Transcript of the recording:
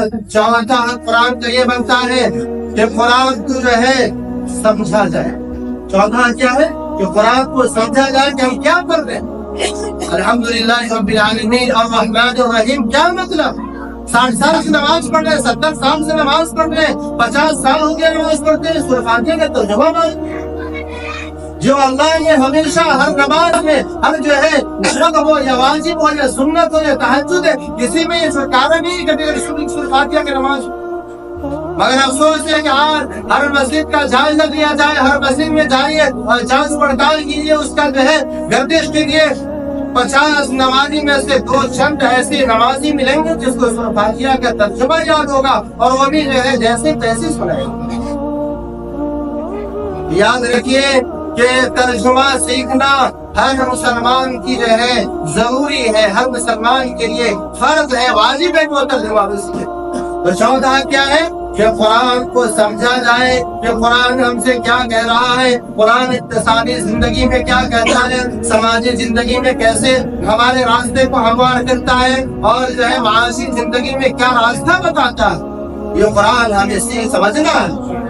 चौथा हक कुरान का ये बनता है कि कुरान को जो है समझा जाए। चौथा क्या है कि कुरान को समझा जाए कि हम क्या कर रहे हैं। अल्हम्दुलिल्लाह रब्बिल आलमीन अर्रहमानिर रहीम क्या मतलब? 60 साल से नमाज पढ़ रहे, 70 साल से नमाज पढ़ रहे, 50 साल हो गए नमाज पढ़ते हैं, सूरह फातिहा का तर्जुमा मालूम। जो अल्लाह ने हमेशा हर नमाज में हर जो है नफल हो या वाजिब हो या सुन्नत हो या तहज्जुद है, किसी में ये सरकार नहीं कभी सूरह फातिहा की नमाज। मगर अफसोस है कि आज हर मस्जिद का जायजा लिया जाए, हर मस्जिद में जाइए और जांच पड़ताल कीजिए, उसका जो है गर्दिश कीजिए। 50 नमाजी में से 2 चंद ऐसे नमाजी मिलेंगे जिसको सूरह फातिहा का तर्जुमा याद होगा और वो भी जो है जैसे तैसे सुनाएंगे। याद रखिए कि तर्जुमा सीखना हर मुसलमान की जो है जरूरी है, हर मुसलमान के लिए फर्ज है, वाजिब है कि वो तर्जुमा सीखे। तो चौथा क्या है कि कुरान को समझा जाए कि कुरान हमसे क्या कह रहा है, कुरान इत्तिसादी जिंदगी में क्या कहता है, समाजी जिंदगी में कैसे हमारे रास्ते को हमवार करता है और जो है माशी जिंदगी में क्या रास्ता बताता है। ये कुरान हमें समझना है।